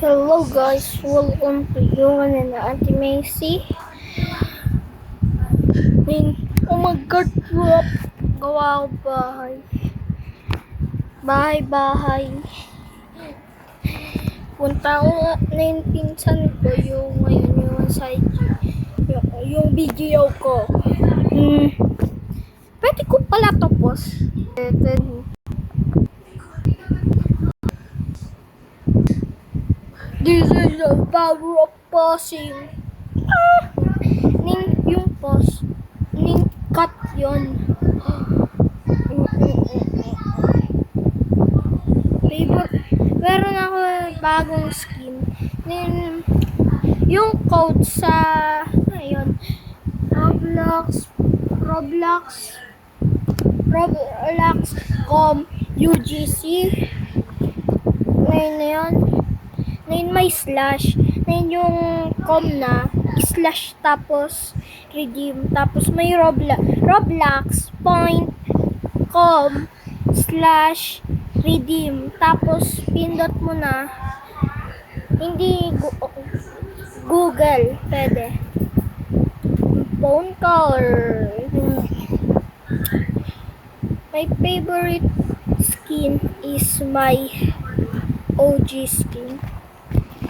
Hello guys, welcome to Yuan and Auntie Macy. Oh my god, gawa ko bahay. Bahay. Punta ko na yung pinsan ko yung ngayon yung sa IG. Yung video ko. Pwede ko pala tapos. This is the power of pausing. Yung pause. Cut yun. Meron ako bagong skin. Yung code sa ayun, Roblox.com UGC. Ngayon na yun. Ngayon may slash. Ngayon yung com na slash tapos redeem. Tapos may roblox.com/redeem. Tapos pindot mo na. Hindi Google. Pwede. Phone call. My favorite skin is my OG skin.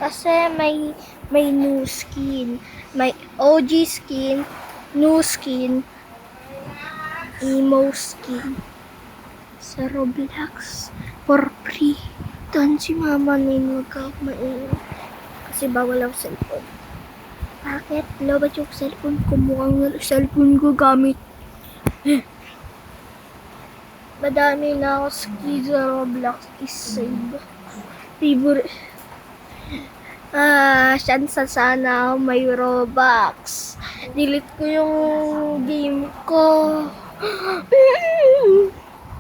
Kasi may new skin. May OG skin, new skin, emo skin. Sa Roblox. For free. Doon si mama na yung magkakain. Kasi bawal ang cellphone. Bakit? Lobat yung cellphone ko. Mukhang cellphone ko gamit. Madami na ako skin sa Roblox. Is save. Favorite. Sana may Robux. Delete ko yung game ko.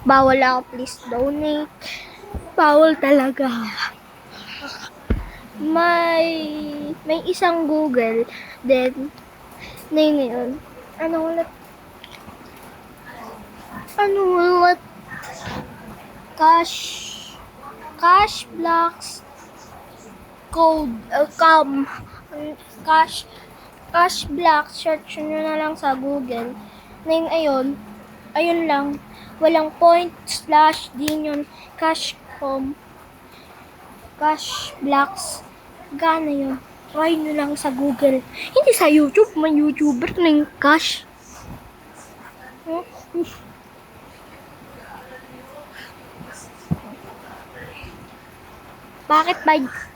Bawal ako, please donate. Bawal talaga. May isang Google. Then, ngayon. Ano ulit? Cash blocks code cash block, search nyo na lang sa Google. Ayun lang, walang point slash din yun, cash blocks, gana yun, try nyo lang sa Google, hindi sa YouTube. May YouTuber na yung cash.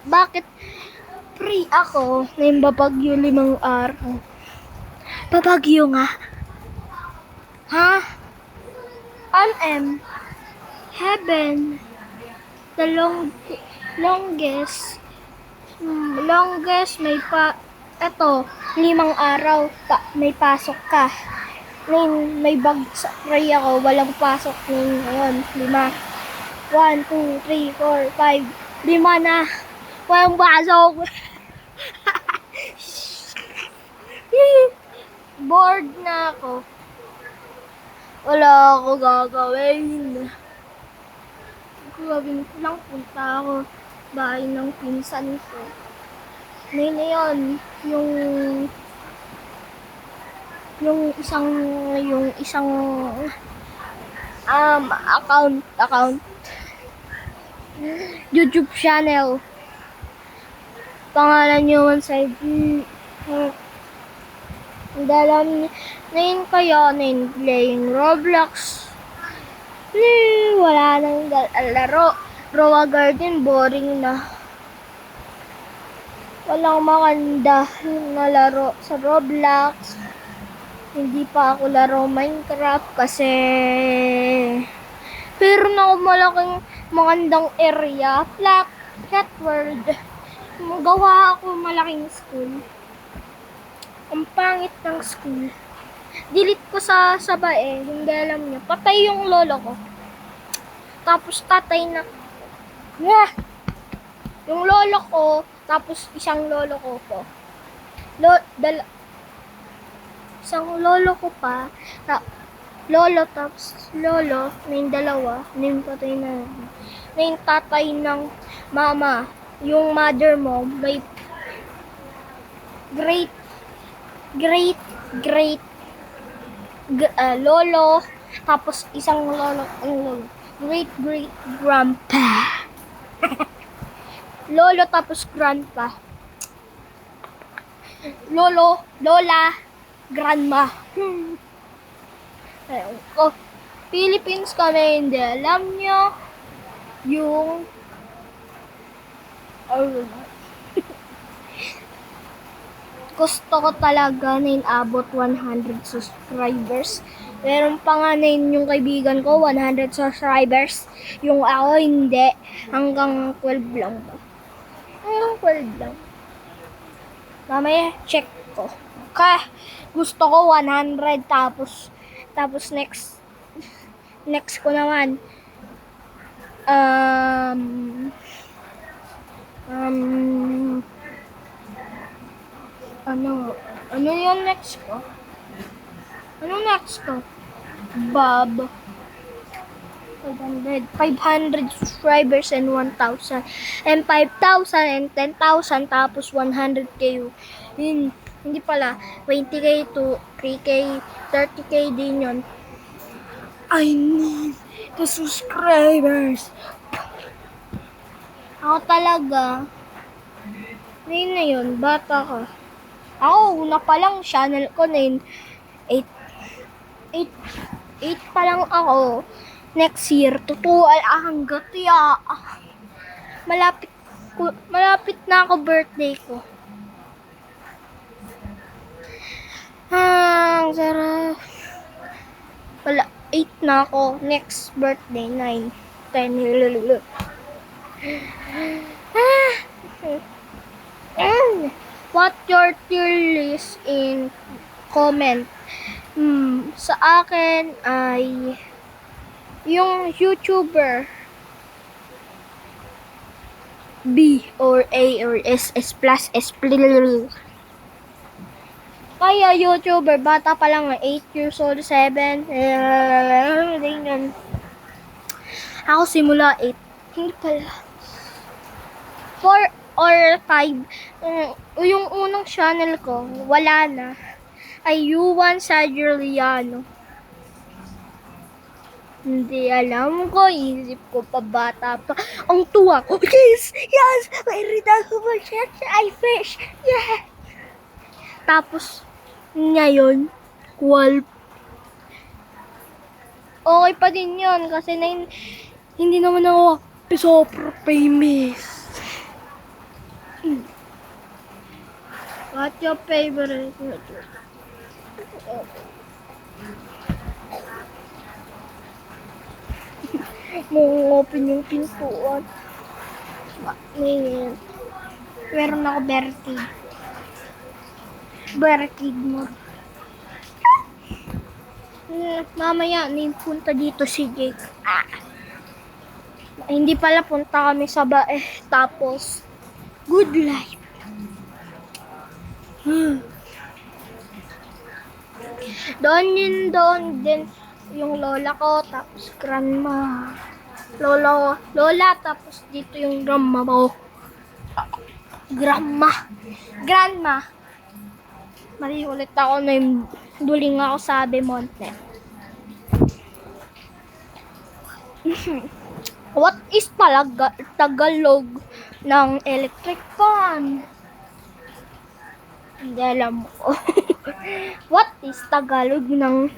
Bakit free ako na yung babagyo 5 araw? Babagyo nga. Ha? Heaven. The longest may 5 araw may pasok ka. Ngayon may bag sa free ako, walang pasok ngayon. 5. 1, 2, 3, 4, 5. 5 na. Walang pasok. Bored na ako. Wala ako gagawin. Gagawin ko lang, punta ako bahay ng pinsan ko. Ngayon, yung isang account YouTube channel. Pangalan nyo man sa dalam ngayon kayo playing Roblox. Wala nang laro. Roa Garden, boring na. Walang maganda na laro sa Roblox. Hindi pa ako laro Minecraft kasi pero na ako malaking magandang area. Flat world. Magawa ako malaking school. Ang pangit ng school. Delete ko sa bae. Hindi alam niyo. Patay yung lolo ko. Tapos tatay na. Yung lolo ko. Tapos isang lolo ko po. Isang lolo ko pa. Lolo tapos lolo. Na yung dalawa. Na yung patay na. Na yung tatay ng mama. yung mother mo may great great great lolo, tapos isang lolo, great great grandpa. Lolo tapos grandpa. Lolo, lola, grandma. Ayun. Oh, Philippines kami, hindi alam nyo yung gusto ko talaga na inabot 100 subscribers. Meron pa nga na yung kaibigan ko, 100 subscribers. Yung ako, hindi. Hanggang 12 lang ba? Hanggang 12 lang. Mamaya, check ko. Okay. Gusto ko 100, tapos next ko naman, ano yung next ko? Ano next ko? Bob. 500 subscribers and 1,000. And 5,000 and 10,000 tapos 100k. Yun, hindi pala. 20k to 3k, 30k din yun. I need the subscribers. Ako talaga. Ngayon na yun, bata ka. Ako, una pa lang, channel ko na yun. 8 pa lang ako. Next year, tutual hanggat ya. Malapit na ako birthday ko. Sarap. Wala, 8 na ako. Next birthday, 9, 10, lululu. What your tier list in comment? Sa akin ay yung YouTuber B or A or S plus S plus. Kaya YouTuber, bata pa lang, 8 years old, 7. Ako simula 8. Hindi pala. 4 or 5. Yung unang channel ko, wala na. Ay Yuan Sajurliano. Hindi alam ko, isip ko pa bata pa. Ang tuwa ko, yes, may ridal ko siya, I fish, yeah. Tapos, ngayon, okay pa din yun, kasi hindi naman ako super famous. What's your favorite? Open yung pintuan. Meron ako vertigo. Mamaya, punta dito si Jake. Hindi pala, punta kami sa bae. Tapos, good life. Doon din yung lola ko, tapos grandma. Lola, tapos dito yung grandma ko. Grandma. Mali ulit ako na yung duling ako sa Bemonte. What is pala Tagalog ng electric fan? Hindi alam ko. What is Tagalog ng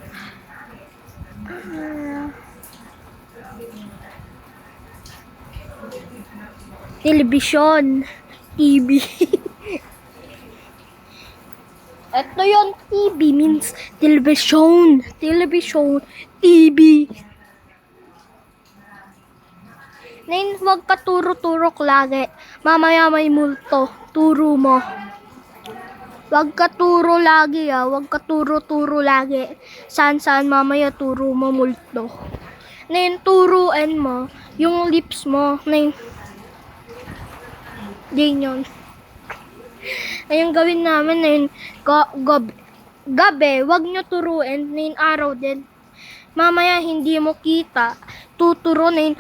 television? TV. Ito yung TV means television. TV. Nain, wag ka turo-turok lagi. Mamaya may multo. Turo mo. Wag ka turo lagi, wag ka turo-turo lagi. Saan mamaya turo mo multo. Nain, turuan mo yung lips mo. Nain, din yun. Ayun gawin namin na yun, gabi, wag nyo turuin, na yun araw din. Mamaya hindi mo kita, tuturo na yun,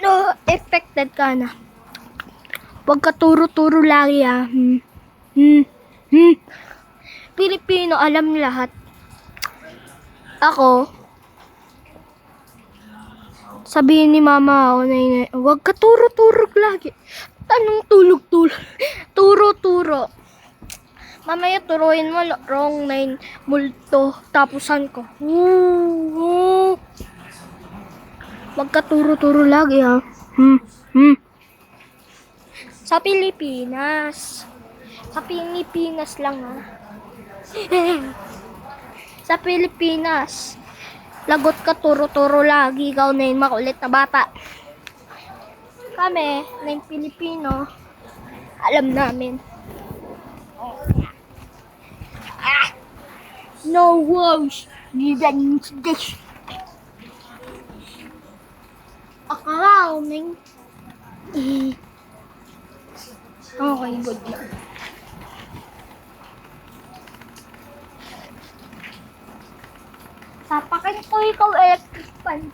no, affected ka na. Huwag ka turo-turo lagi ah. Pilipino, alam lahat. Ako, sabihin ni mama ako na huwag ka turo-turo lagi. Anong tulog-tulog? Turo-turo. Mamaya turuin mo, wrong 9, multo, tapusan ko. Huwag ka turo-turo lagi ha. Sa Pilipinas. Sa Pilipinas lang ha. Sa Pilipinas. Lagot ka turo-turo lagi. Ikaw na yung makulit na bata. Kami, na yung Pilipino, alam namin. No worries. Didn't this. Akaraming. Okay, good na. Sapakin ko ikaw electric pan.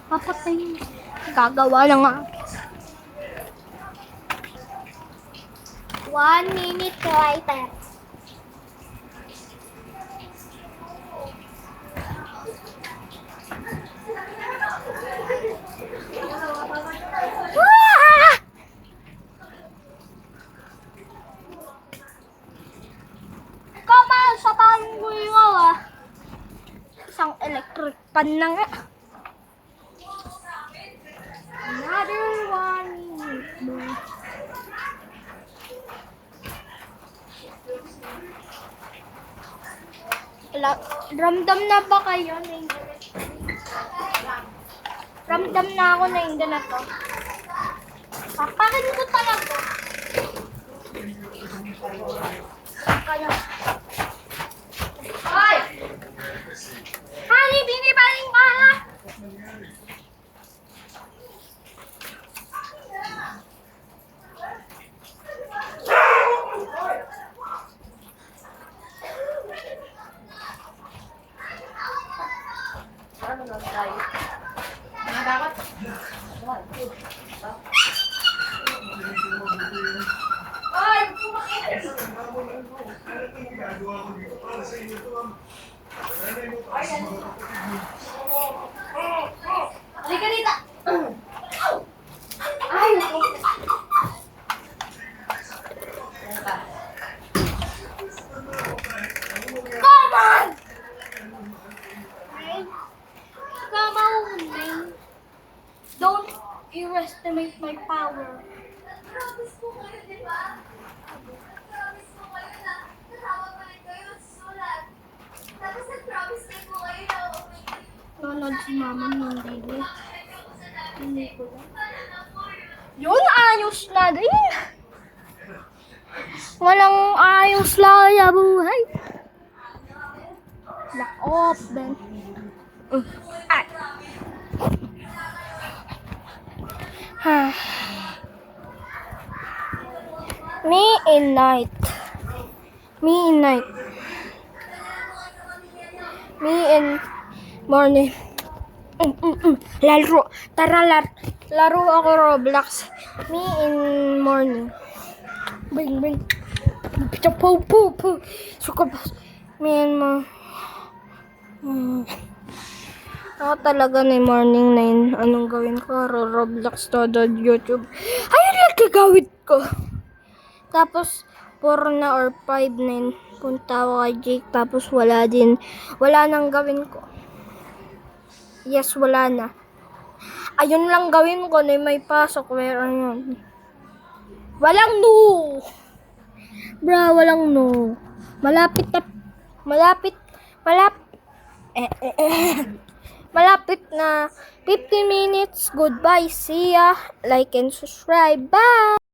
Papatayin. Gagawa na nga. 1 minute later. Sa tanggol mo ah. Isang electric pan na nga. Another 1 minute more. Ramdam na ba kayo na yung ramdam na ako na yung ganito. Papakin ko talaga. Kaya Hoy! Honey, binibaling ka na! Halika dito! Ay! Come on! Come on, man. Don't underestimate my power. Promise ko kayo, di ba? Promise ko kayo na kasama pa rin kayo susulat. Tapos nag-promise din ko kayo na okay kayo. Nanood si mama ng video. Hindi ko lang. Para na po yun. Yun, ayos na din. Walang ayos lang sa buhay. Lock off, then. Ay. Me in night. Me in night. Me in morning. Laro. Tara, laro ako Roblox. Me in morning. Bing, bing. Pita, po, po, po. Sukabas. Me in ako talaga na morning 9. Anong gawin ko? Roblox to YouTube. Ayun lang gagawin ko. Tapos 4 na or 5 na yun. Punta ako kay Jake. Tapos wala din. Wala nang gawin ko. Yes, wala na. Ayun lang gawin ko na may pasok. Where yun? Walang no! Bra, walang no. Malapit na. Malapit na 15 minutes. Goodbye. See ya. Like and subscribe. Bye!